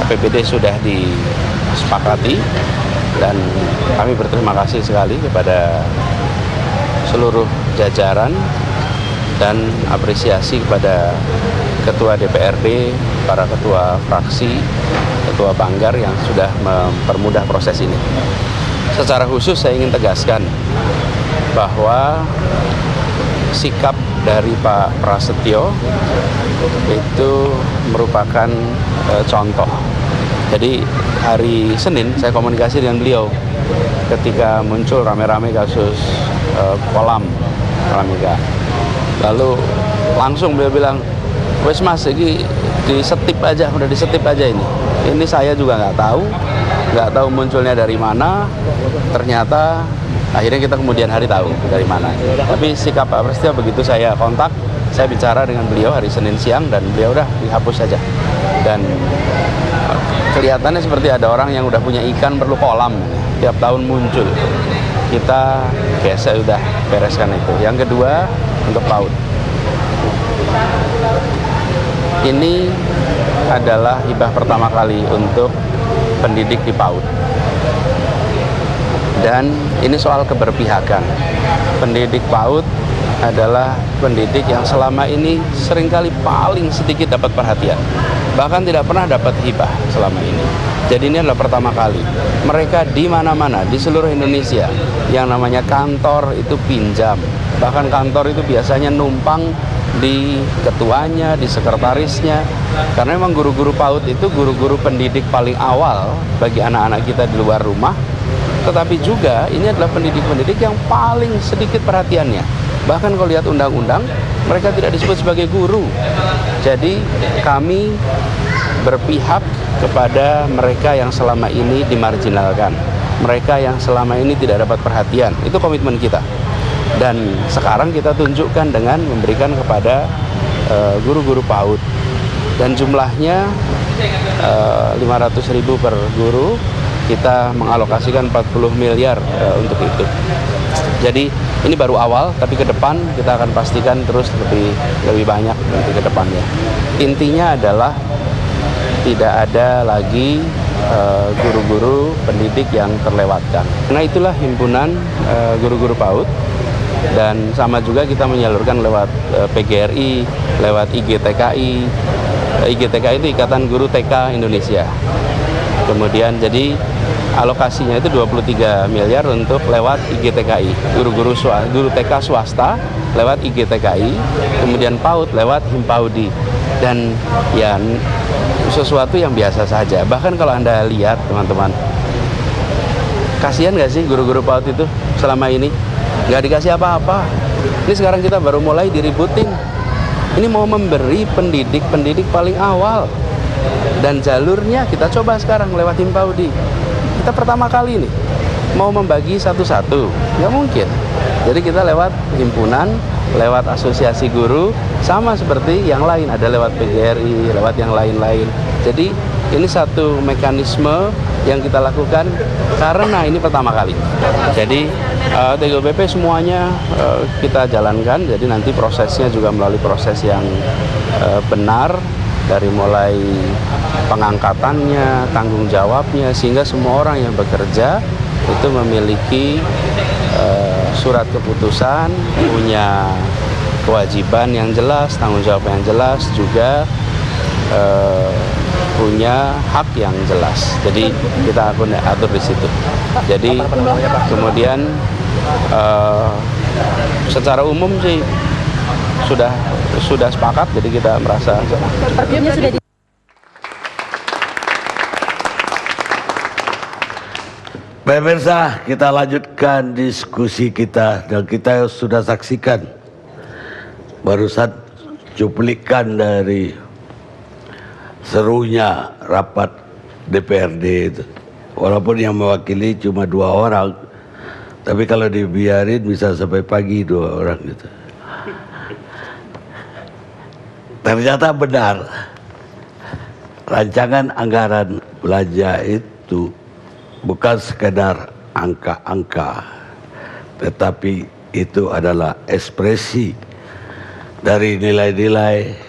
APBD sudah disepakati dan kami berterima kasih sekali kepada seluruh jajaran dan apresiasi kepada Ketua DPRD, para ketua fraksi, ketua Banggar yang sudah mempermudah proses ini. Secara khusus saya ingin tegaskan bahwa sikap dari Pak Prasetyo itu merupakan contoh. Jadi hari Senin saya komunikasi dengan beliau ketika muncul rame-rame kasus kolam Mega. Lalu langsung beliau bilang, wes mas, ini disetip aja, udah disetip aja ini. Ini saya juga nggak tahu munculnya dari mana. Ternyata akhirnya kita kemudian hari tahu dari mana. Tapi sikap Pak Prasetyo begitu saya kontak, saya bicara dengan beliau hari Senin siang dan beliau udah dihapus saja. Dan kelihatannya seperti ada orang yang udah punya ikan perlu kolam, tiap tahun muncul. Kita gesek udah bereskan itu. Yang kedua untuk PAUD. Ini adalah hibah pertama kali untuk pendidik di PAUD. Dan ini soal keberpihakan. Pendidik PAUD adalah pendidik yang selama ini seringkali paling sedikit dapat perhatian. Bahkan tidak pernah dapat hibah selama ini. Jadi ini adalah pertama kali. Mereka di mana-mana, di seluruh Indonesia, yang namanya kantor itu pinjam. Bahkan kantor itu biasanya numpang di ketuanya, di sekretarisnya. Karena memang guru-guru PAUD itu guru-guru pendidik paling awal bagi anak-anak kita di luar rumah. Tetapi juga ini adalah pendidik-pendidik yang paling sedikit perhatiannya. Bahkan kalau lihat undang-undang, mereka tidak disebut sebagai guru. Jadi kami berpihak kepada mereka yang selama ini dimarginalkan. Mereka yang selama ini tidak dapat perhatian. Itu komitmen kita. Dan sekarang kita tunjukkan dengan memberikan kepada guru-guru PAUD. Dan jumlahnya 500.000 per guru. Kita mengalokasikan 40 miliar untuk itu. Jadi ini baru awal, tapi ke depan kita akan pastikan terus lebih banyak nanti ke depannya. Intinya adalah tidak ada lagi guru-guru pendidik yang terlewatkan. Karena itulah himpunan guru-guru PAUD, dan sama juga kita menyalurkan lewat PGRI, lewat IGTKI. IGTKI itu Ikatan Guru TK Indonesia. Kemudian jadi alokasinya itu 23 miliar untuk lewat IGTKI, guru TK swasta lewat IGTKI, kemudian PAUD lewat Himpaudi. Dan ya sesuatu yang biasa saja. Bahkan kalau Anda lihat teman-teman, kasihan nggak sih guru-guru PAUD itu selama ini nggak dikasih apa-apa. Ini sekarang kita baru mulai diributin. Ini mau memberi pendidik paling awal. Dan jalurnya kita coba sekarang lewat Himpaudi. Kita pertama kali nih mau membagi satu-satu, nggak mungkin. Jadi kita lewat himpunan, lewat asosiasi guru, sama seperti yang lain, ada lewat PGRI, lewat yang lain-lain. Jadi ini satu mekanisme yang kita lakukan karena ini pertama kali. Jadi TGOBP semuanya kita jalankan, jadi nanti prosesnya juga melalui proses yang benar, dari mulai pengangkatannya, tanggung jawabnya, sehingga semua orang yang bekerja itu memiliki surat keputusan, punya kewajiban yang jelas, tanggung jawab yang jelas, juga punya hak yang jelas. Jadi kita atur di situ. Jadi kemudian secara umum sih sudah sepakat, jadi kita merasa pemirsa, kita lanjutkan diskusi kita, dan kita sudah saksikan barusan cuplikan dari serunya rapat DPRD itu. Walaupun yang mewakili cuma 2 orang, tapi kalau dibiarin bisa sampai pagi 2 orang gitu. Ternyata benar, rancangan anggaran belanja itu bukan sekedar angka-angka, tetapi itu adalah ekspresi dari nilai-nilai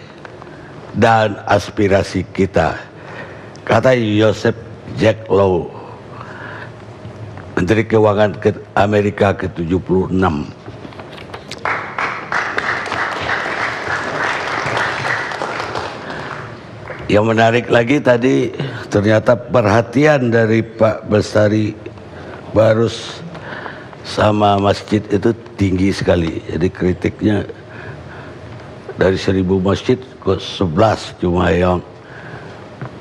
dan aspirasi kita kata Joseph Jack Low, Menteri Keuangan Amerika ke-76. Yang menarik lagi tadi, ternyata perhatian dari Pak Bestari Barus sama masjid itu tinggi sekali. Jadi kritiknya dari 1000 masjid kok 11 cuma yang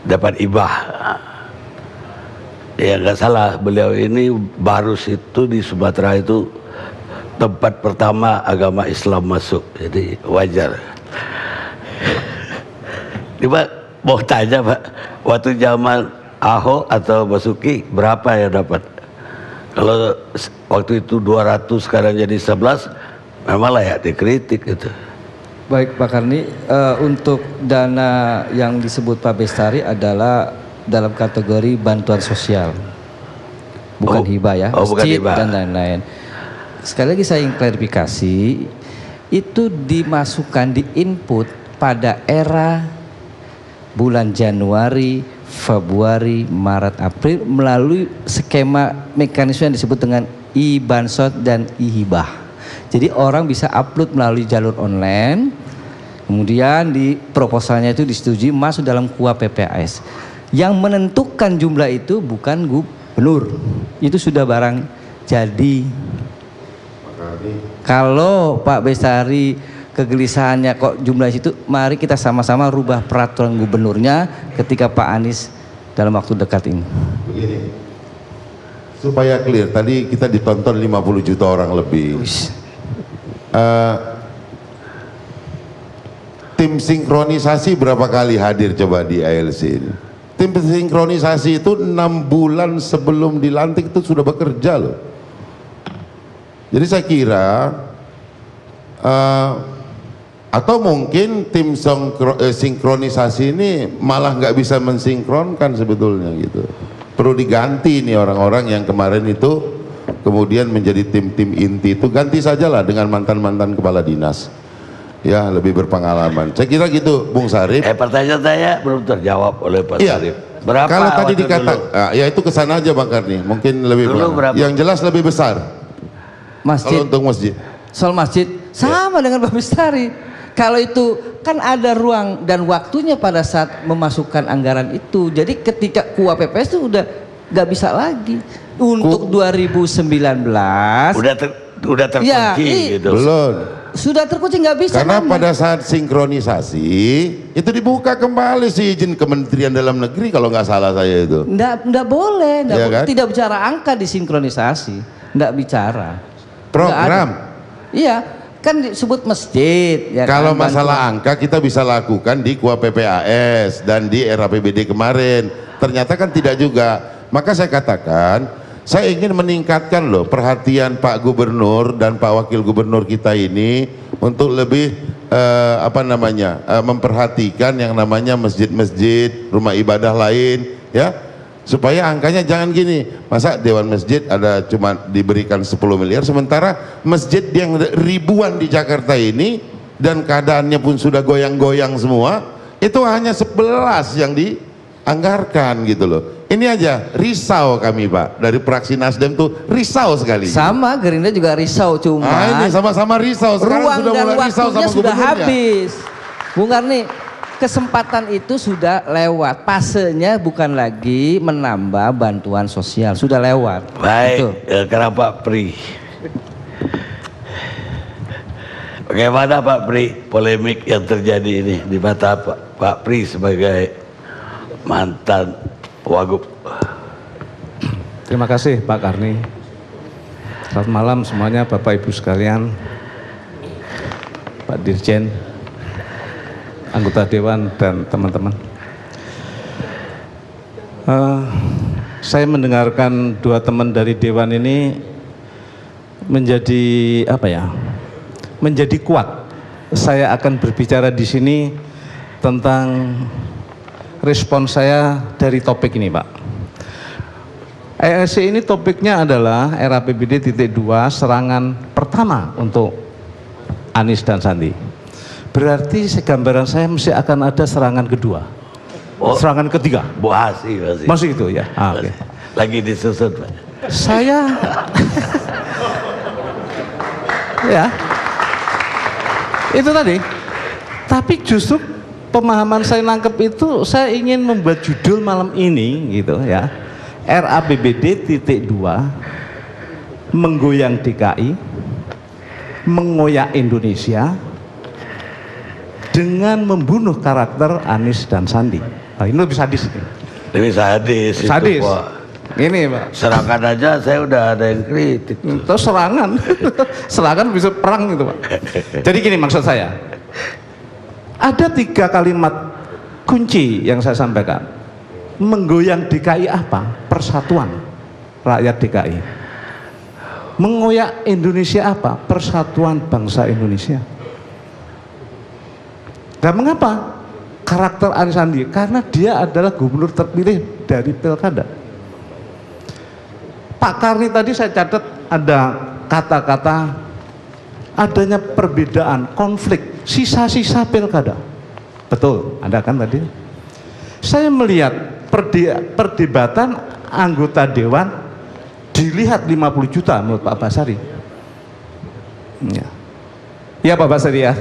dapat hibah. Ya nggak salah, beliau ini Barus itu di Sumatera itu tempat pertama agama Islam masuk, jadi wajar. Coba mau tanya Pak, waktu zaman Ahok atau Basuki berapa yang dapat? Kalau waktu itu 200 sekarang jadi 11, memang layak dikritik itu. Baik Pak Karni, untuk dana yang disebut Pak Bestari adalah dalam kategori bantuan sosial, bukan hibah ya, masjid dan lain-lain. Sekali lagi saya ingin klarifikasi, itu dimasukkan di input pada era bulan Januari, Februari, Maret, April melalui skema mekanisme yang disebut dengan e-bansot dan e-hibah. Jadi orang bisa upload melalui jalur online, kemudian di proposalnya itu disetujui masuk dalam KUA PPAS. Yang menentukan jumlah itu bukan gubernur, itu sudah barang jadi. Kalau Pak Bestari kegelisahannya kok jumlah itu, mari kita sama-sama rubah peraturan gubernurnya ketika Pak Anies dalam waktu dekat ini. Begini, supaya clear, tadi kita ditonton 50 juta orang lebih. Tim sinkronisasi berapa kali hadir coba di ALC ini? Tim sinkronisasi itu 6 bulan sebelum dilantik itu sudah bekerja loh. Jadi saya kira atau mungkin tim sinkronisasi ini malah nggak bisa mensinkronkan sebetulnya gitu. Perlu diganti nih orang-orang yang kemarin itu kemudian menjadi tim-tim inti itu, ganti sajalah dengan mantan-mantan kepala dinas. Ya, lebih berpengalaman. Saya kira gitu, Bung Sarif. Pertanyaan saya belum terjawab oleh Pak Sarif. Berapa? Kalau tadi dikatakan, ya itu kesana aja Bang Karni. Mungkin lebih berapa? Yang jelas lebih besar. Masjid. Kalau untuk masjid. Soal masjid sama dengan Pak Bestari. Kalau itu kan ada ruang dan waktunya pada saat memasukkan anggaran itu. Jadi ketika KUA PPS itu udah nggak bisa lagi. Untuk 2019 udah terkunci ya, gitu. Belum. Sudah terkunci, nggak bisa. Karena pada saat sinkronisasi itu dibuka kembali si izin Kementerian Dalam Negeri kalau nggak salah saya itu. Nggak boleh, Ya kan? tidak bicara angka di sinkronisasi, nggak bicara. Program. Iya, kan disebut masjid. Ya Kalau kan, masalah angka kita bisa lakukan di KUA PPAS dan di RAPBD kemarin. Ternyata kan tidak juga. Maka saya katakan, saya ingin meningkatkan loh perhatian Pak Gubernur dan Pak Wakil Gubernur kita ini untuk lebih memperhatikan yang namanya masjid-masjid, rumah ibadah lain, ya, supaya angkanya jangan gini. Masa Dewan Masjid ada cuma diberikan 10 miliar, sementara masjid yang ribuan di Jakarta ini dan keadaannya pun sudah goyang-goyang semua, itu hanya 11 yang dianggarkan gitu loh. Ini aja risau kami Pak, dari fraksi Nasdem tuh risau sekali. Sama Gerindra juga risau, cuma ini sama-sama risau. Sekarang ruang sudah dan mulai risau waktunya sama sudah gubernurnya. habis. Bung Karni, kesempatan itu sudah lewat. Pasenya bukan lagi menambah bantuan sosial, sudah lewat. Baik, kenapa Pri? Bagaimana Pak Pri polemik yang terjadi ini di mata Pak Pri sebagai mantan Wagub? Terima kasih Pak Karni. Selamat malam semuanya Bapak Ibu sekalian, Pak Dirjen, anggota Dewan dan teman-teman. Saya mendengarkan dua teman dari Dewan ini menjadi menjadi kuat. Saya akan berbicara di sini tentang respon saya dari topik ini Pak. ALC ini topiknya adalah RAPBD titik 2 serangan pertama untuk Anies dan Sandi. Berarti gambaran saya mesti akan ada serangan kedua. serangan ketiga. Masih itu ya. Oke. Lagi disusun, Pak. Saya ya itu tadi. Tapi justru pemahaman saya nangkep itu, saya ingin membuat judul malam ini gitu ya. RAPBD titik 2 menggoyang DKI, mengoyak Indonesia dengan membunuh karakter Anies dan Sandi. Nah, ini lebih sadis ini. Lebih sadis. Sadis. Itu, Pak. Ini Pak. Serangan aja saya udah ada yang kritik. Terus serangan, serangan bisa perang gitu Pak. Jadi gini maksud saya, ada 3 kalimat kunci yang saya sampaikan. Menggoyang DKI apa? Persatuan rakyat DKI. Mengoyak Indonesia apa? Persatuan bangsa Indonesia. Dan mengapa? Karakter Anies Sandi, karena dia adalah gubernur terpilih dari pilkada. Pak Karni tadi saya catat ada kata-kata adanya perbedaan, konflik, sisa-sisa pilkada. Betul, ada kan tadi? Saya melihat perdebatan anggota dewan dilihat 50 juta menurut Pak Basari. Ya Pak Basari ya.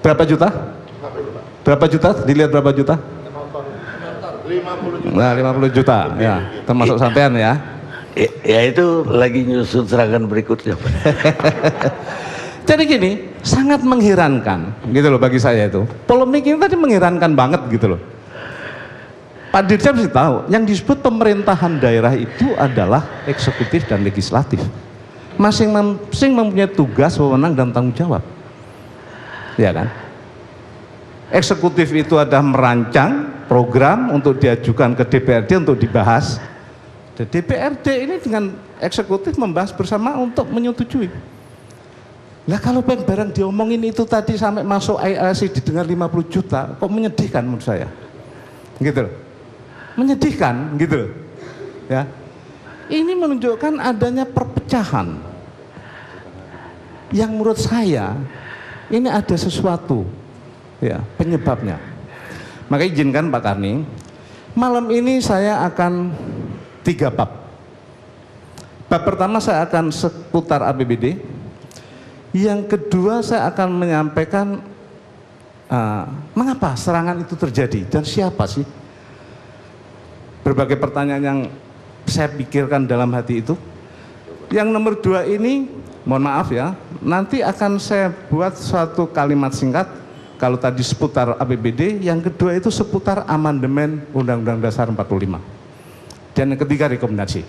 Berapa juta? Berapa juta? Dilihat berapa juta? 50 juta. Nah, 50 juta ya, termasuk sampean ya. Ya itu lagi nyusun serangan berikutnya. Jadi gini, sangat mengherankan gitu loh bagi saya itu. Polemik ini tadi mengherankan banget gitu loh. Pak Dirjen mesti tahu, yang disebut pemerintahan daerah itu adalah eksekutif dan legislatif. Masing-masing mempunyai tugas, wewenang dan tanggung jawab. Ya kan? Eksekutif itu adalah merancang program untuk diajukan ke DPRD untuk dibahas. Dan DPRD ini dengan eksekutif membahas bersama untuk menyetujui. Nah kalau barang diomongin itu tadi sampai masuk ILC didengar 50 juta, kok menyedihkan menurut saya. Gitu loh. Menyedihkan gitu loh. Ya. Ini menunjukkan adanya perpecahan. Yang menurut saya ini ada sesuatu ya penyebabnya. Maka izinkan Pak Karni, malam ini saya akan 3 bab. Bab pertama saya akan seputar APBD. Yang kedua saya akan menyampaikan mengapa serangan itu terjadi dan siapa sih. Berbagai pertanyaan yang saya pikirkan dalam hati itu. Yang nomor 2 ini, mohon maaf ya, nanti akan saya buat suatu kalimat singkat. Kalau tadi seputar APBD, yang kedua itu seputar amandemen Undang-Undang Dasar 45. Dan yang ketiga rekomendasi.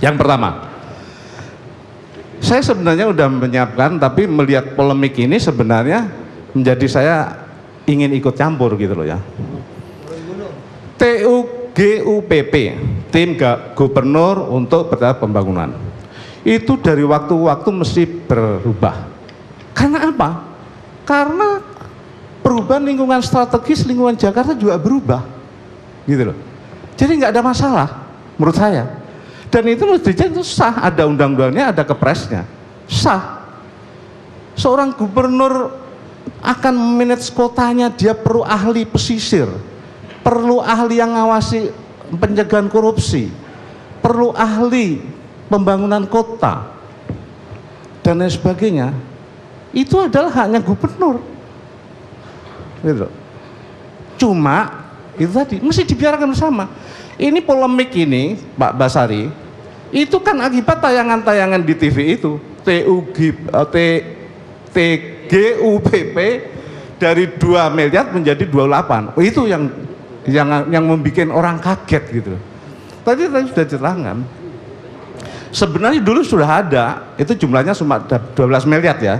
Yang pertama, saya sebenarnya udah menyiapkan, tapi melihat polemik ini sebenarnya menjadi saya ingin ikut campur gitu loh ya. TUGUPP, Tim Gubernur untuk Percepatan Pembangunan. Itu dari waktu-waktu mesti berubah. Karena apa? Karena perubahan lingkungan strategis, lingkungan Jakarta juga berubah, gitu loh. Jadi nggak ada masalah, menurut saya. Dan itu mestinya itu sah, ada undang-undangnya, ada kepresnya, sah. Seorang gubernur akan memanage kotanya, dia perlu ahli pesisir, perlu ahli yang ngawasi pencegahan korupsi, perlu ahli pembangunan kota, dan lain sebagainya. Itu adalah haknya gubernur. Gitu. Cuma itu tadi mesti dibiarkan bersama. Ini polemik ini Pak Basari itu kan akibat tayangan-tayangan di TV itu TGUPP dari 2 miliar menjadi 28. Itu yang membuat orang kaget gitu. Tadi sudah diterangkan. Sebenarnya dulu sudah ada, itu jumlahnya cuma 12 miliar ya,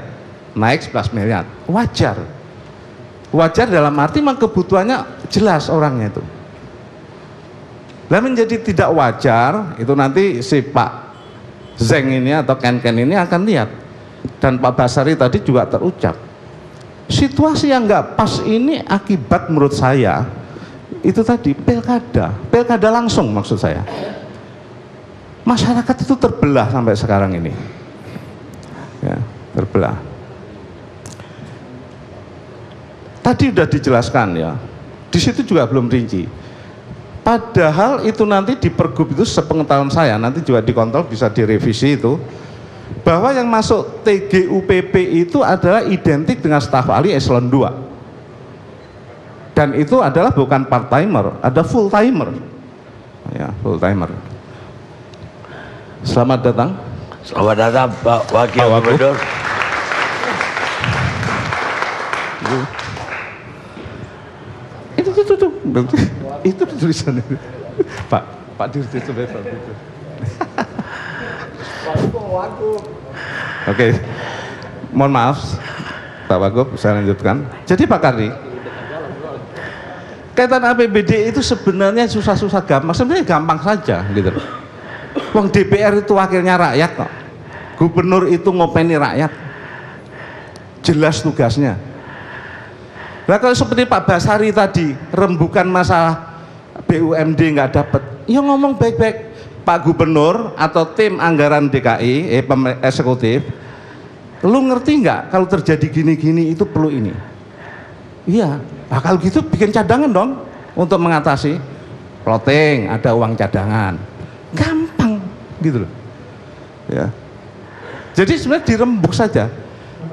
naik 11 miliar. Wajar. Wajar dalam arti memang kebutuhannya jelas orangnya itu. Lah menjadi tidak wajar itu nanti si Pak Zeng ini atau Ken ini akan lihat. Dan Pak Basari tadi juga terucap. Situasi yang nggak pas ini akibat menurut saya itu tadi pilkada langsung maksud saya. Masyarakat itu terbelah sampai sekarang ini. Ya, terbelah. Tadi sudah dijelaskan ya, Di situ juga belum rinci. Padahal itu nanti di Pergub itu sepengetahuan saya, nanti juga dikontrol bisa direvisi itu, bahwa yang masuk TGUPP itu adalah identik dengan staf ahli eselon 2. Dan itu adalah bukan part timer, ada full timer. Ya, full timer. Selamat datang. Selamat datang Pak Wakil Gubernur. Itu tulisannya. Pak Dirjen sebentar itu. Oke. Mohon maaf Pak Wagub, saya lanjutkan. Jadi Pak Karni, kaitan APBD itu sebenarnya susah-susah gampang, sebenarnya gampang saja gitu. Wong DPR itu wakilnya rakyat kok. Gubernur itu ngopeni rakyat. Jelas tugasnya. Nah kalau seperti Pak Basari tadi, rembukan masalah BUMD nggak dapat, ya ngomong baik-baik. Pak Gubernur atau tim anggaran DKI, eksekutif, lu ngerti nggak kalau terjadi gini-gini itu perlu ini? Iya, nah, kalau gitu bikin cadangan dong untuk mengatasi. Plotting, ada uang cadangan, gampang gitu loh. Ya. Jadi sebenarnya dirembuk saja.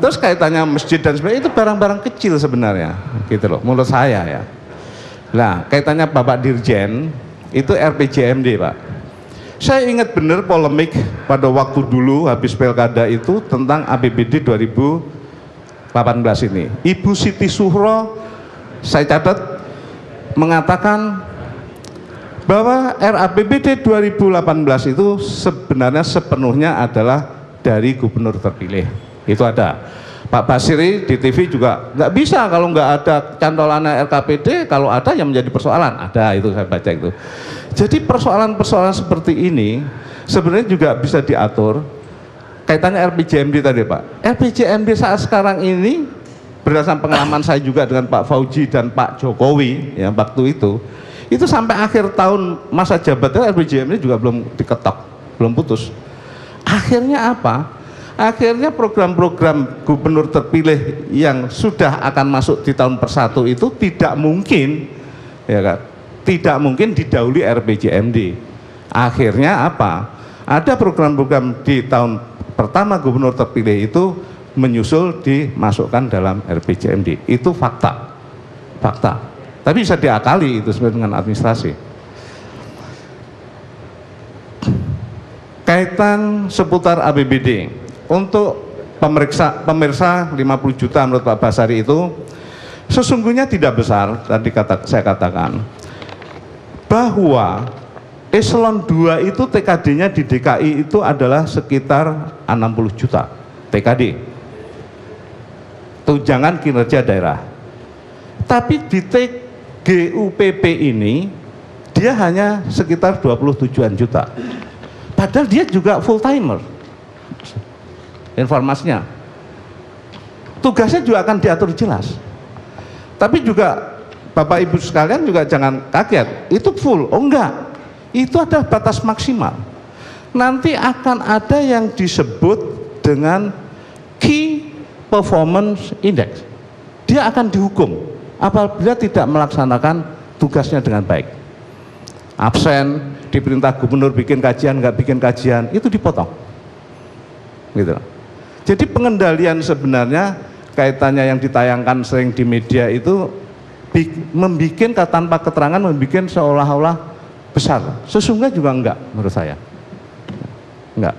Terus kaitannya masjid dan sebagainya itu barang-barang kecil sebenarnya, gitu loh, menurut saya ya. Nah, kaitannya Bapak Dirjen itu RPJMD Pak. Saya ingat benar polemik pada waktu dulu habis pilkada itu tentang APBD 2018 ini. Ibu Siti Suhro, saya catat, mengatakan bahwa RAPBD 2018 itu sebenarnya sepenuhnya adalah dari gubernur terpilih. Itu ada. Pak Basiri di TV juga nggak bisa kalau nggak ada cantolannya RKPD, kalau ada yang menjadi persoalan. Ada, itu saya baca itu. Jadi persoalan-persoalan seperti ini sebenarnya juga bisa diatur. Kaitannya RPJMD tadi Pak. RPJMD saat sekarang ini berdasarkan pengalaman saya juga dengan Pak Fauji dan Pak Jokowi ya waktu itu sampai akhir tahun masa jabatan RPJMD juga belum diketok, belum putus. Akhirnya apa? Akhirnya program-program gubernur terpilih yang sudah akan masuk di tahun persatu itu tidak mungkin, ya kan? Tidak mungkin didahului RPJMD. Akhirnya apa? Ada program-program di tahun pertama gubernur terpilih itu menyusul dimasukkan dalam RPJMD. Itu fakta, fakta. Tapi bisa diakali itu sesuai dengan administrasi. Kaitan seputar APBD. Untuk pemirsa 50 juta menurut Pak Basari itu sesungguhnya tidak besar. Tadi saya katakan bahwa eselon 2 itu TKD-nya di DKI itu adalah sekitar 60 juta TKD, tunjangan kinerja daerah. Tapi di TGUPP ini dia hanya sekitar 27 juta, padahal dia juga full timer. Informasinya, tugasnya juga akan diatur jelas. Tapi juga Bapak Ibu sekalian juga jangan kaget, itu full, oh enggak, itu adalah batas maksimal. Nanti akan ada yang disebut dengan Key Performance Index. Dia akan dihukum apabila tidak melaksanakan tugasnya dengan baik. Absen, diperintah gubernur bikin kajian, nggak bikin kajian, itu dipotong. Gitu. Jadi pengendalian sebenarnya kaitannya yang ditayangkan sering di media itu membuat tanpa keterangan, membuat seolah-olah besar. Sesungguhnya juga enggak menurut saya. Enggak.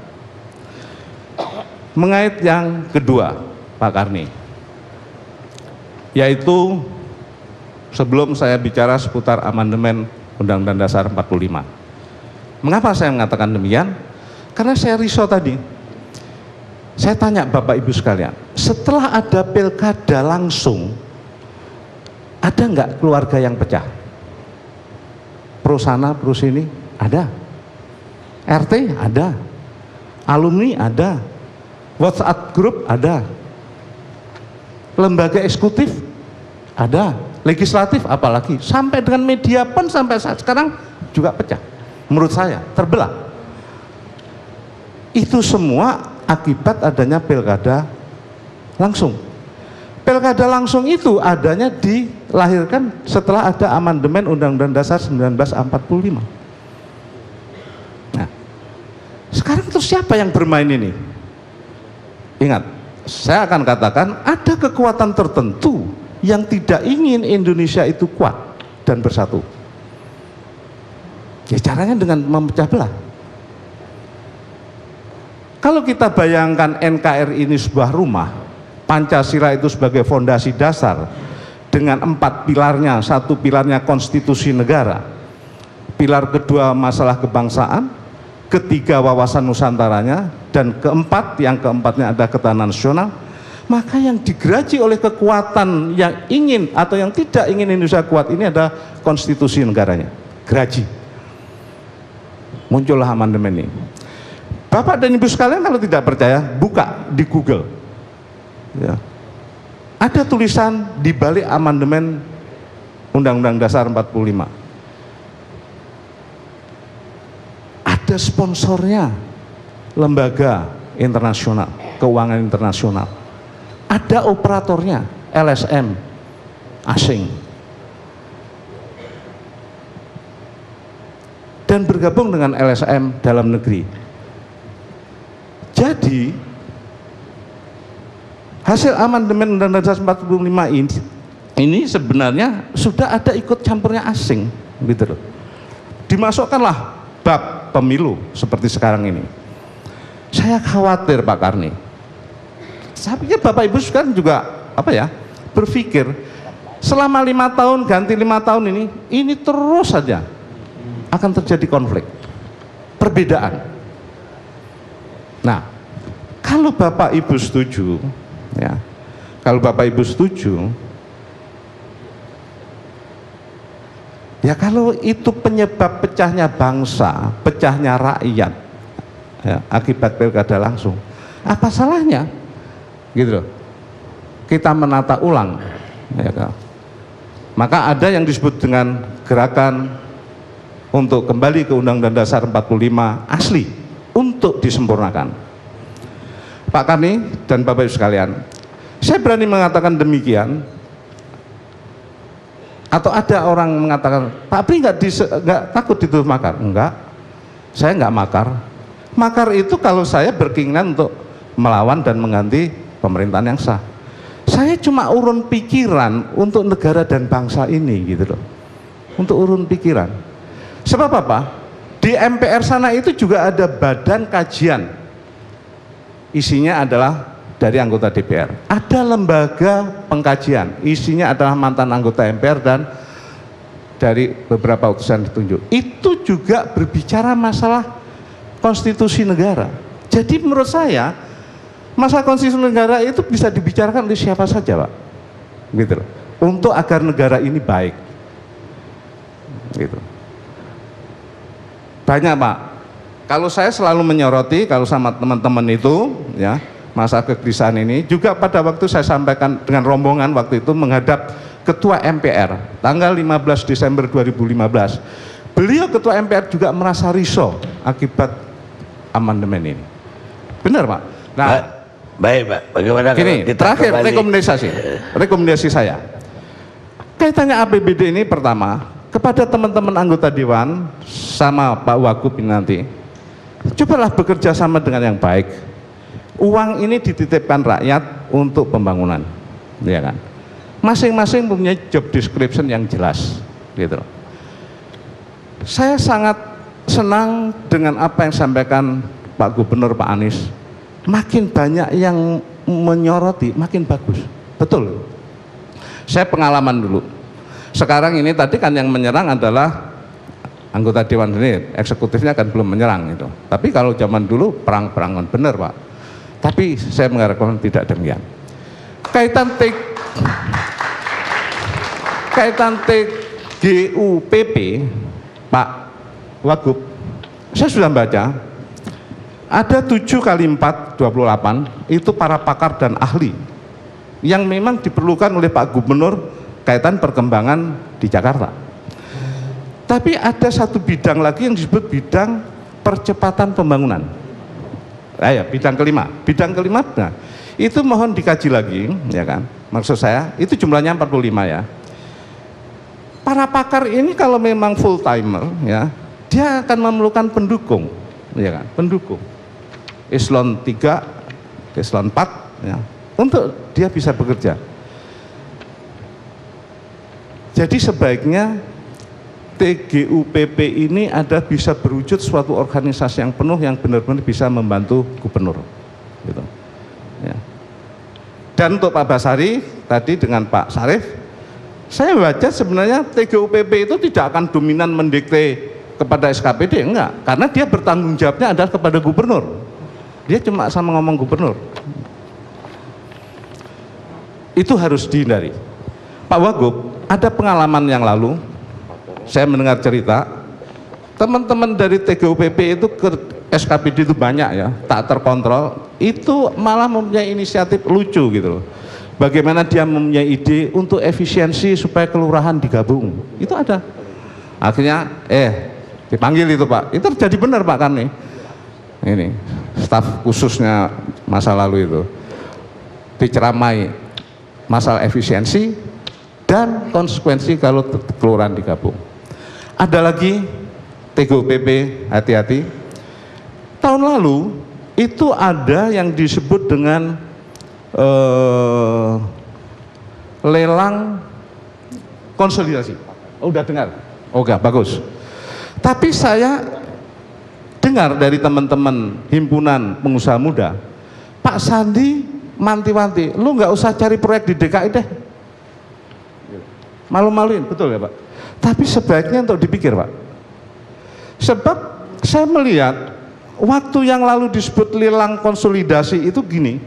Mengait yang kedua, Pak Karni, yaitu sebelum saya bicara seputar amandemen Undang-Undang Dasar 45. Mengapa saya mengatakan demikian? Karena saya risau tadi. Saya tanya Bapak Ibu sekalian, setelah ada pilkada langsung, ada nggak keluarga yang pecah? Pro sana, pro sini, ada. RT ada, alumni ada, WhatsApp grup ada, lembaga eksekutif ada, legislatif apalagi, sampai dengan media pun sampai saat sekarang juga pecah. Menurut saya terbelah. Itu semua akibat adanya pilkada langsung. Pilkada langsung itu adanya di dilahirkan setelah ada amandemen Undang-Undang Dasar 1945. Nah, sekarang terus siapa yang bermain ini? Ingat, saya akan katakan ada kekuatan tertentu yang tidak ingin Indonesia itu kuat dan bersatu. Ya caranya dengan memecah belah. Kalau kita bayangkan NKRI ini sebuah rumah, Pancasila itu sebagai fondasi dasar dengan 4 pilarnya, 1 pilarnya konstitusi negara, pilar kedua masalah kebangsaan, ketiga wawasan nusantaranya, dan yang keempatnya ada ketahanan nasional, maka yang digeraji oleh kekuatan yang ingin atau yang tidak ingin Indonesia kuat ini ada konstitusi negaranya, geraji. Muncullah amandemen ini. Bapak dan Ibu sekalian kalau tidak percaya, buka di Google. Ya. Ada tulisan di balik amandemen Undang-Undang Dasar 45. Ada sponsornya, lembaga internasional, keuangan internasional. Ada operatornya, LSM asing. Dan bergabung dengan LSM dalam negeri. Jadi hasil amandemen Undang-Undang Dasar 45 ini sebenarnya sudah ada ikut campurnya asing, gitu loh. Dimasukkanlah bab pemilu seperti sekarang ini. Saya khawatir Pak Karni. Saya pikir Bapak Ibu sekarang juga berpikir selama 5 tahun ganti 5 tahun ini terus saja akan terjadi konflik, perbedaan. Nah, kalau Bapak Ibu setuju, ya, kalau Bapak Ibu setuju, ya kalau itu penyebab pecahnya bangsa, pecahnya rakyat, ya, akibat pilkada langsung, apa salahnya, gitu loh, kita menata ulang, ya kan? Maka ada yang disebut dengan gerakan untuk kembali ke Undang-Undang Dasar 45 asli untuk disempurnakan. Pak Karni dan Bapak Ibu sekalian, saya berani mengatakan demikian. Atau ada orang mengatakan, Pak Pri nggak takut dituduh makar? Enggak, saya nggak makar. Makar itu kalau saya berkeinginan untuk melawan dan mengganti pemerintahan yang sah. Saya cuma urun pikiran untuk negara dan bangsa ini, gitu loh. Untuk urun pikiran. Sebab apa? Di MPR sana itu juga ada badan kajian. Isinya adalah dari anggota DPR. Ada lembaga pengkajian. Isinya adalah mantan anggota MPR dan dari beberapa utusan ditunjuk. Itu juga berbicara masalah konstitusi negara. Jadi menurut saya masalah konstitusi negara itu bisa dibicarakan oleh siapa saja, Pak. Gitu loh. Untuk agar negara ini baik. Gitu. Banyak, Pak. Kalau saya selalu menyoroti, kalau sama teman-teman itu, ya, masa kegelisahan ini, juga pada waktu saya sampaikan dengan rombongan waktu itu menghadap Ketua MPR, tanggal 15 Desember 2015. Beliau Ketua MPR juga merasa risau akibat amandemen ini. Benar, Pak? Nah, baik, Pak. Bagaimana gini, terakhir rekomendasi saya. Kaitannya APBD ini pertama, kepada teman-teman anggota Dewan sama Pak Wagub ini nanti, cobalah bekerja sama dengan yang baik. Uang ini dititipkan rakyat untuk pembangunan, ya kan? Masing-masing punya job description yang jelas, gitu. Saya sangat senang dengan apa yang disampaikan Pak Gubernur, Pak Anies. Makin banyak yang menyoroti, makin bagus. Betul. Saya pengalaman dulu. Sekarang ini tadi kan yang menyerang adalah anggota Dewan ini, eksekutifnya kan belum menyerang itu. Tapi kalau zaman dulu perang-perangan, benar, Pak. Tapi saya mengharapkan tidak demikian. Kaitan TGUPP, Pak Wagub, saya sudah baca, ada 7 kali 4, 28, itu para pakar dan ahli, yang memang diperlukan oleh Pak Gubernur, kaitan perkembangan di Jakarta. Tapi ada satu bidang lagi yang disebut bidang percepatan pembangunan. Bidang kelima. Nah, itu mohon dikaji lagi, ya kan? Maksud saya, itu jumlahnya 45 ya. para pakar ini kalau memang full timer ya, dia akan memerlukan pendukung, ya kan? Pendukung. Eselon 3, eselon 4 ya, untuk dia bisa bekerja. Jadi sebaiknya TGUPP ini ada bisa berwujud suatu organisasi yang penuh yang benar-benar bisa membantu gubernur gitu. Ya. Dan untuk Pak Basari tadi dengan Pak Sarif, saya baca sebenarnya TGUPP itu tidak akan dominan mendikte kepada SKPD, enggak, karena dia bertanggung jawabnya adalah kepada gubernur. Dia cuma sama ngomong gubernur. Itu harus dihindari. Pak Wagub, ada pengalaman yang lalu saya mendengar cerita teman-teman dari TGUPP itu ke SKPD itu banyak ya, tak terkontrol, itu malah mempunyai inisiatif lucu gitu loh. Bagaimana dia mempunyai ide untuk efisiensi supaya kelurahan digabung, itu ada. Akhirnya dipanggil itu Pak, itu terjadi benar Pak Karni. Ini staf khususnya masa lalu itu diceramai masalah efisiensi dan konsekuensi kalau kelurahan digabung. Ada lagi TGUPP, hati-hati. Tahun lalu itu ada yang disebut dengan lelang konsolidasi. Oh, udah dengar? Oke, bagus. Tapi saya dengar dari teman-teman himpunan pengusaha muda, Pak Sandi manti-manti, lu nggak usah cari proyek di DKI deh. Malu-maluin, betul ya Pak? Tapi sebaiknya untuk dipikir Pak. Sebab saya melihat waktu yang lalu disebut lelang konsolidasi itu gini,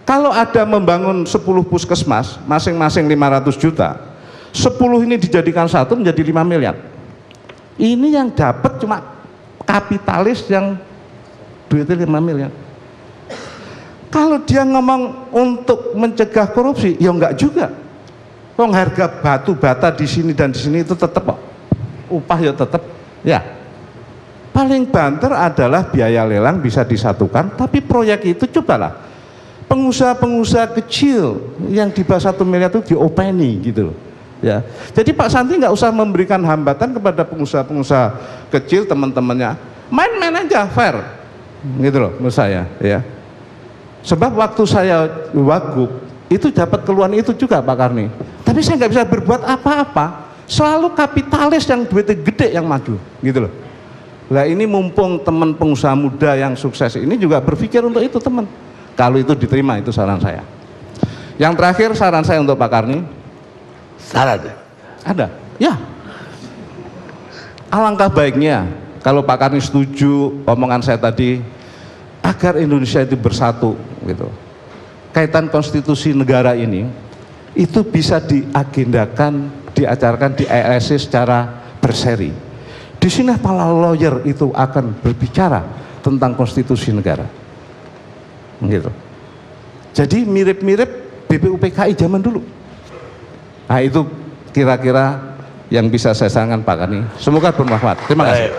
kalau ada membangun 10 puskesmas, masing-masing 500 juta, 10 ini dijadikan satu menjadi 5 miliar. Ini yang dapat cuma kapitalis yang duitnya 5 miliar. Kalau dia ngomong untuk mencegah korupsi, ya enggak juga. Wong harga batu bata di sini dan di sini itu tetap kok. Upah ya tetap. Ya. Paling banter adalah biaya lelang bisa disatukan, tapi proyek itu cobalah pengusaha-pengusaha kecil yang di bawah 1 miliar itu diopeni gitu loh. Ya. Jadi Pak Santi nggak usah memberikan hambatan kepada pengusaha-pengusaha kecil teman-temannya. Main-main aja fair. Gitu loh menurut saya, ya. Sebab waktu saya Wagub itu dapat keluhan itu juga Pak Karni. Tapi saya nggak bisa berbuat apa-apa. Selalu kapitalis yang duitnya gede yang maju, gitu loh. Nah ini mumpung teman pengusaha muda yang sukses ini juga berpikir untuk itu teman. Kalau itu diterima, itu saran saya. Yang terakhir saran saya untuk Pak Karni. Saran? Ada, ya. Alangkah baiknya kalau Pak Karni setuju omongan saya tadi, agar Indonesia itu bersatu, gitu. Kaitan konstitusi negara ini itu bisa diagendakan, diacarkan di ASC secara berseri. Di sini para lawyer itu akan berbicara tentang konstitusi negara, gitu. Jadi mirip-mirip BPUPKI zaman dulu. Nah itu kira-kira yang bisa saya sarankan Pak Karni. Semoga bermanfaat. Terima kasih.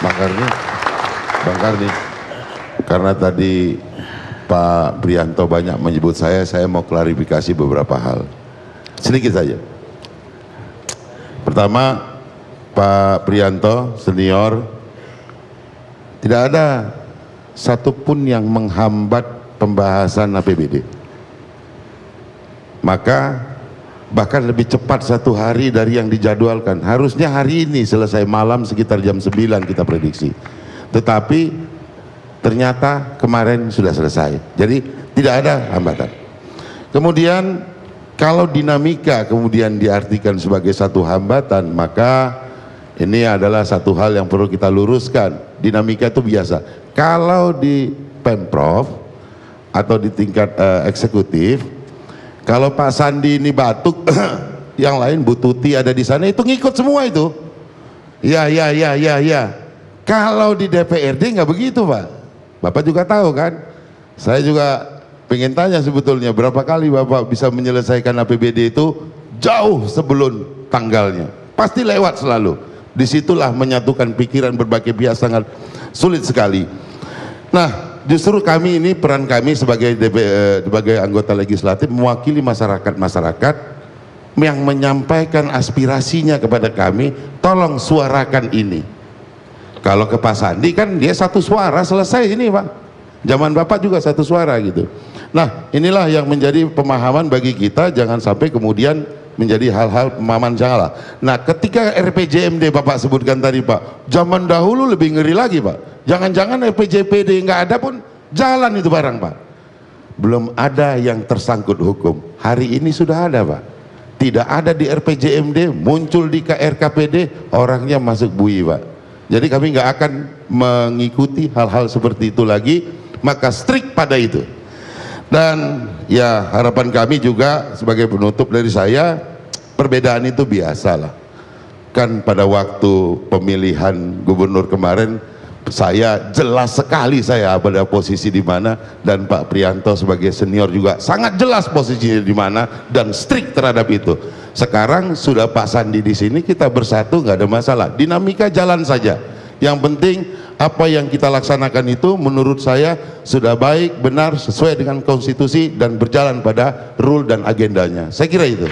Bang Karni, karena tadi Pak Prianto banyak menyebut saya mau klarifikasi beberapa hal. Sedikit saja. Pertama, Pak Prianto senior, tidak ada satupun yang menghambat pembahasan APBD. Maka bahkan lebih cepat 1 hari dari yang dijadwalkan. Harusnya hari ini selesai malam sekitar jam 9 kita prediksi. Tetapi ternyata kemarin sudah selesai. Jadi tidak ada hambatan. Kemudian kalau dinamika kemudian diartikan sebagai satu hambatan, maka ini adalah satu hal yang perlu kita luruskan. Dinamika itu biasa. Kalau di Pemprov atau di tingkat eksekutif, kalau Pak Sandi ini batuk, yang lain Bu Tuti ada di sana itu ngikut semua itu. Ya. Kalau di DPRD nggak begitu Pak. Bapak juga tahu kan, saya juga pengen tanya sebetulnya berapa kali Bapak bisa menyelesaikan APBD itu jauh sebelum tanggalnya. Pasti lewat selalu. Disitulah menyatukan pikiran berbagai pihak sangat sulit sekali. Nah justru kami ini, peran kami sebagai anggota legislatif mewakili masyarakat yang menyampaikan aspirasinya kepada kami, tolong suarakan ini. Kalau ke Pak Sandi kan dia satu suara selesai ini Pak. Zaman Bapak juga satu suara gitu. Nah, inilah yang menjadi pemahaman bagi kita, jangan sampai kemudian menjadi hal-hal pemahaman salah. Nah, ketika RPJMD Bapak sebutkan tadi Pak, zaman dahulu lebih ngeri lagi Pak. Jangan-jangan RPJPD nggak ada pun jalan itu barang Pak. Belum ada yang tersangkut hukum. Hari ini sudah ada Pak. Tidak ada di RPJMD, muncul di KRKPD, orangnya masuk bui Pak. Jadi kami nggak akan mengikuti hal-hal seperti itu lagi. Maka strict pada itu. Dan ya harapan kami juga sebagai penutup dari saya, perbedaan itu biasalah. Kan pada waktu pemilihan gubernur kemarin, saya jelas sekali saya pada posisi di mana, dan Pak Prianto sebagai senior juga sangat jelas posisinya di mana dan strict terhadap itu. Sekarang sudah Pak Sandi di sini, kita bersatu, nggak ada masalah. Dinamika jalan saja. Yang penting apa yang kita laksanakan itu menurut saya sudah baik, benar, sesuai dengan konstitusi dan berjalan pada rule dan agendanya. Saya kira itu.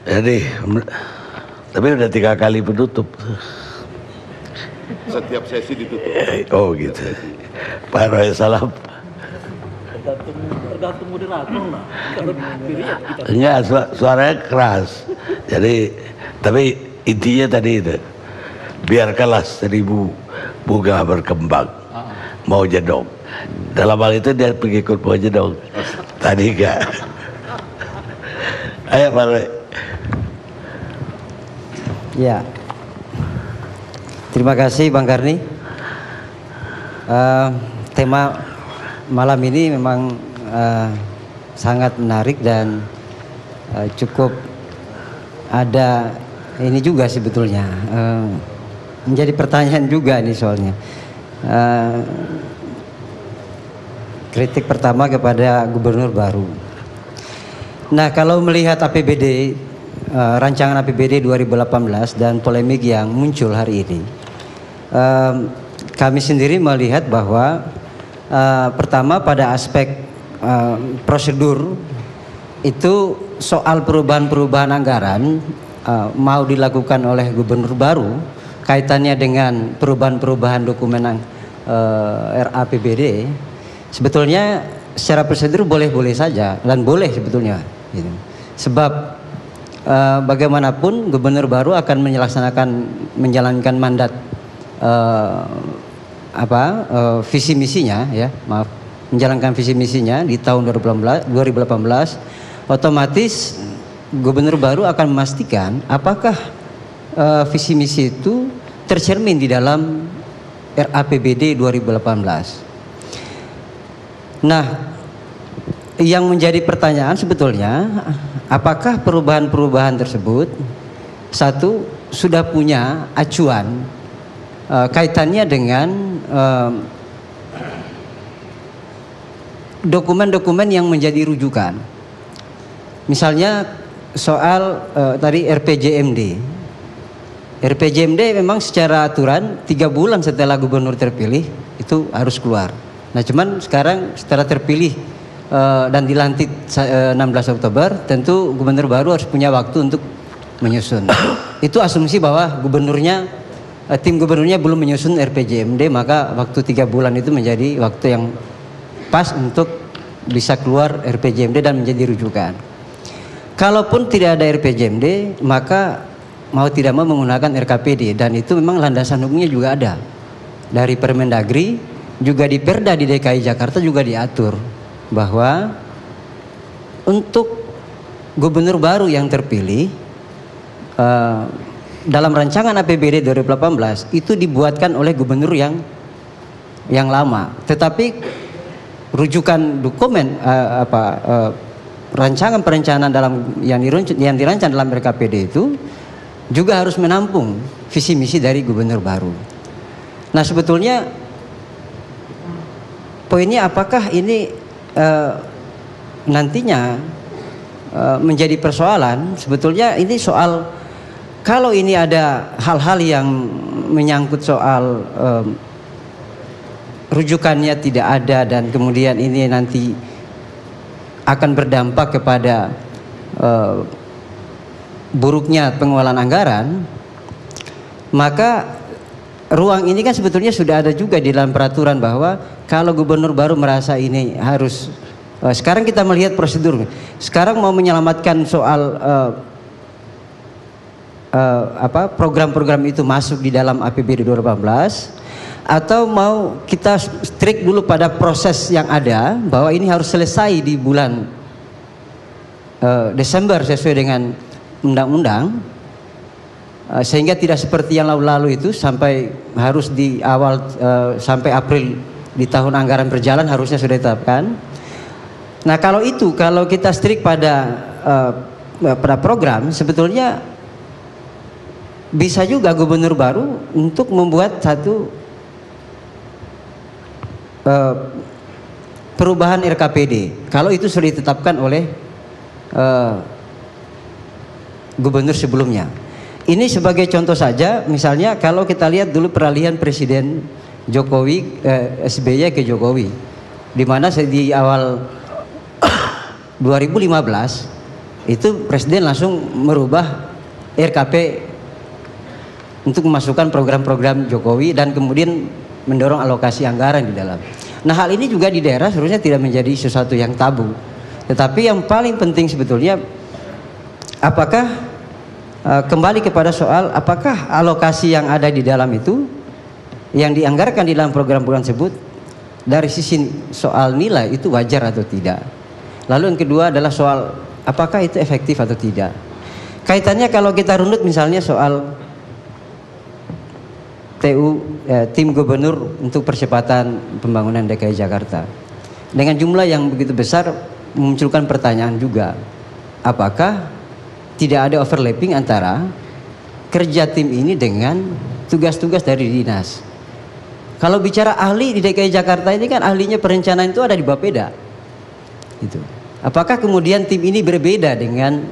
Jadi, tapi udah 3 kali penutup. Setiap sesi ditutup. Oh gitu. Pak Roy Salam. Tergantung moderator lah. Enggak, suaranya keras. Jadi, tapi intinya tadi itu, biarkanlah 1000 bunga berkembang. Mau jedong. Dalam hal itu dia pengikut mau jedong. Tadi enggak. Ayo Pak Roy. Ya, terima kasih Bang Karni. Tema malam ini memang sangat menarik dan cukup ada ini juga sebetulnya menjadi pertanyaan juga nih soalnya. Kritik pertama kepada gubernur baru. Nah, kalau melihat APBD, rancangan APBD 2018 dan polemik yang muncul hari ini, kami sendiri melihat bahwa pertama pada aspek prosedur itu soal perubahan-perubahan anggaran mau dilakukan oleh gubernur baru kaitannya dengan perubahan-perubahan dokumen RAPBD, sebetulnya secara prosedur boleh-boleh saja dan boleh sebetulnya gitu. Sebab bagaimanapun gubernur baru akan menjalankan mandat visi misinya, ya maaf, menjalankan visi misinya di tahun 2018, otomatis gubernur baru akan memastikan apakah visi misi itu tercermin di dalam RAPBD 2018. Nah, yang menjadi pertanyaan sebetulnya, apakah perubahan-perubahan tersebut satu sudah punya acuan kaitannya dengan dokumen-dokumen yang menjadi rujukan. Misalnya soal tadi RPJMD. RPJMD memang secara aturan 3 bulan setelah gubernur terpilih itu harus keluar. Nah, cuman sekarang setelah terpilih dan dilantik 16 Oktober, tentu gubernur baru harus punya waktu untuk menyusun. Itu asumsi bahwa tim gubernurnya belum menyusun RPJMD, maka waktu 3 bulan itu menjadi waktu yang pas untuk bisa keluar RPJMD dan menjadi rujukan. Kalaupun tidak ada RPJMD, maka mau tidak mau menggunakan RKPD, dan itu memang landasan hukumnya juga ada. Dari Permendagri, juga di Perda di DKI Jakarta juga diatur bahwa untuk gubernur baru yang terpilih dalam rancangan APBD 2018 itu dibuatkan oleh gubernur yang lama, tetapi rujukan dokumen rancangan perencanaan yang dirancang dalam RKPD itu juga harus menampung visi misi dari gubernur baru. Nah, sebetulnya poinnya apakah ini nantinya menjadi persoalan? Sebetulnya ini soal, kalau ini ada hal-hal yang menyangkut soal rujukannya tidak ada dan kemudian ini nanti akan berdampak kepada buruknya pengelolaan anggaran, maka ruang ini kan sebetulnya sudah ada juga di dalam peraturan bahwa kalau gubernur baru merasa ini harus sekarang kita melihat prosedur. Sekarang mau menyelamatkan soal program-program itu masuk di dalam APBD 2018 atau mau kita strict dulu pada proses yang ada bahwa ini harus selesai di bulan Desember sesuai dengan undang-undang, sehingga tidak seperti yang lalu-lalu itu sampai harus di awal sampai April di tahun anggaran berjalan harusnya sudah ditetapkan. Nah kalau kita strict pada program, sebetulnya bisa juga gubernur baru untuk membuat satu perubahan RKPD kalau itu sudah ditetapkan oleh gubernur sebelumnya. Ini sebagai contoh saja, misalnya kalau kita lihat dulu peralihan Presiden Jokowi SBY ke Jokowi, di mana di awal 2015 itu Presiden langsung merubah RKP untuk memasukkan program-program Jokowi dan kemudian mendorong alokasi anggaran di dalam. Nah hal ini juga di daerah seharusnya tidak menjadi sesuatu yang tabu. Tetapi yang paling penting sebetulnya apakah kembali kepada soal apakah alokasi yang ada di dalam itu yang dianggarkan di dalam program-program tersebut dari sisi soal nilai itu wajar atau tidak. Lalu yang kedua adalah soal apakah itu efektif atau tidak. Kaitannya kalau kita runut misalnya soal tim gubernur untuk percepatan pembangunan DKI Jakarta dengan jumlah yang begitu besar memunculkan pertanyaan juga, apakah tidak ada overlapping antara kerja tim ini dengan tugas-tugas dari dinas. Kalau bicara ahli di DKI Jakarta ini kan ahlinya perencanaan itu ada di Bapeda gitu. Apakah kemudian tim ini berbeda dengan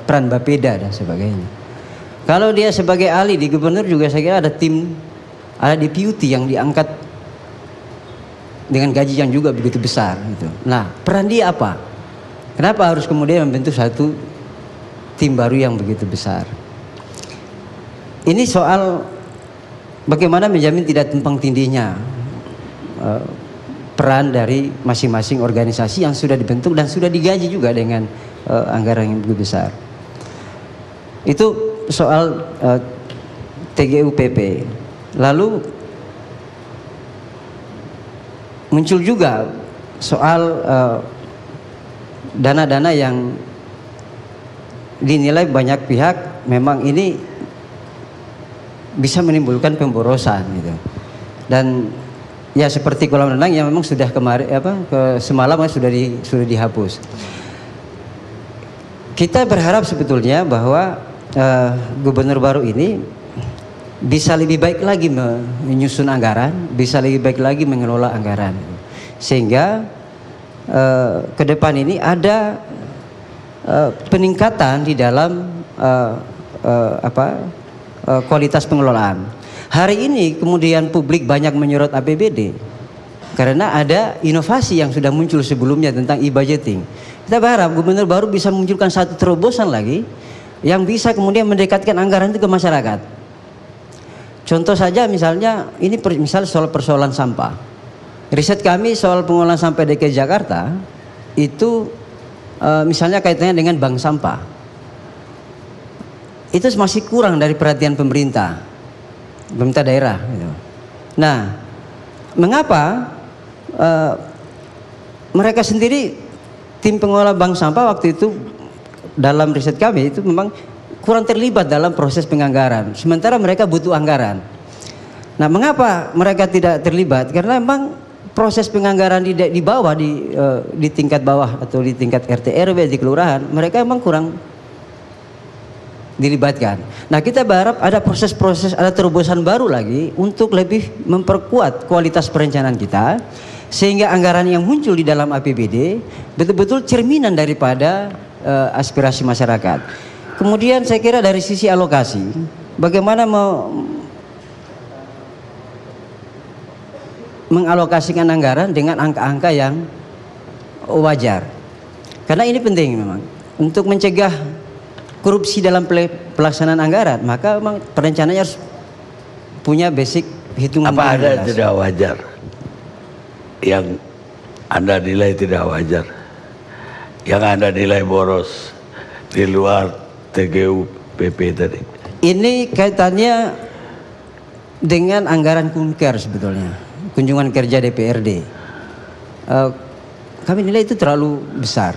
peran Bapeda dan sebagainya. Kalau dia sebagai ahli di gubernur juga saya kira ada tim, ada deputy yang diangkat dengan gaji yang juga begitu besar gitu. Nah peran dia apa? Kenapa harus kemudian membentuk satu tim baru yang begitu besar? Ini soal bagaimana menjamin tidak tumpang tindihnya peran dari masing-masing organisasi yang sudah dibentuk dan sudah digaji juga dengan anggaran yang begitu besar. Itu soal TGUPP. Lalu muncul juga soal dana-dana yang dinilai banyak pihak memang ini bisa menimbulkan pemborosan gitu. Dan ya seperti kolam renang yang memang sudah kemarin semalam sudah dihapus. Kita berharap sebetulnya bahwa gubernur baru ini bisa lebih baik lagi menyusun anggaran, bisa lebih baik lagi mengelola anggaran, sehingga ke depan ini ada peningkatan di dalam kualitas pengelolaan. Hari ini kemudian publik banyak menyorot APBD karena ada inovasi yang sudah muncul sebelumnya tentang e-budgeting. Kita berharap gubernur baru bisa memunculkan satu terobosan lagi yang bisa kemudian mendekatkan anggaran itu ke masyarakat. Contoh saja misalnya ini misal soal persoalan sampah. Riset kami soal pengolahan sampah DKI Jakarta itu misalnya kaitannya dengan bank sampah. Itu masih kurang dari perhatian pemerintah daerah gitu. Nah, mengapa mereka sendiri tim pengelola bank sampah waktu itu dalam riset kami itu memang kurang terlibat dalam proses penganggaran, sementara mereka butuh anggaran. Nah, mengapa mereka tidak terlibat? Karena memang proses penganggaran di bawah di tingkat bawah atau di tingkat RT RW di kelurahan mereka memang kurang dilibatkan. Nah kita berharap ada proses-proses, ada terobosan baru lagi untuk lebih memperkuat kualitas perencanaan kita sehingga anggaran yang muncul di dalam APBD betul-betul cerminan daripada aspirasi masyarakat. Kemudian saya kira dari sisi alokasi bagaimana mengalokasikan anggaran dengan angka-angka yang wajar. Karena ini penting memang untuk mencegah korupsi dalam pelaksanaan anggaran, maka memang perencanaannya harus punya basic hitungan. Apa ada yang tidak wajar yang Anda nilai tidak wajar, yang Anda nilai boros di luar TGUPP tadi? Ini kaitannya dengan anggaran kunker sebetulnya, kunjungan kerja DPRD. Kami nilai itu terlalu besar.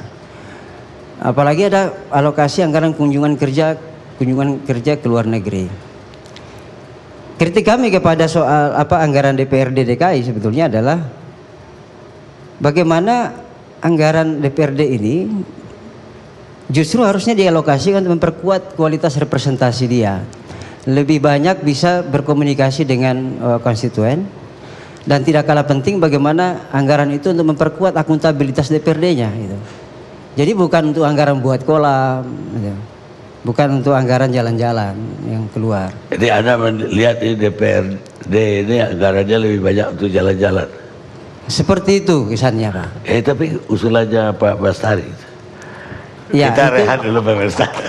Apalagi ada alokasi anggaran kunjungan kerja ke luar negeri. Kritik kami kepada soal anggaran DPRD DKI sebetulnya adalah bagaimana anggaran DPRD ini justru harusnya dialokasikan untuk memperkuat kualitas representasi dia. Lebih banyak bisa berkomunikasi dengan konstituen, dan tidak kalah penting bagaimana anggaran itu untuk memperkuat akuntabilitas DPRD-nya gitu. Jadi bukan untuk anggaran buat kolam gitu. Bukan untuk anggaran jalan-jalan yang keluar. Jadi Anda melihat ini DPRD ini anggarannya lebih banyak untuk jalan-jalan. Seperti itu kesannya, Pak. Tapi usulannya Pak Bestari. Ya, kita rehat dulu Pak Bestari.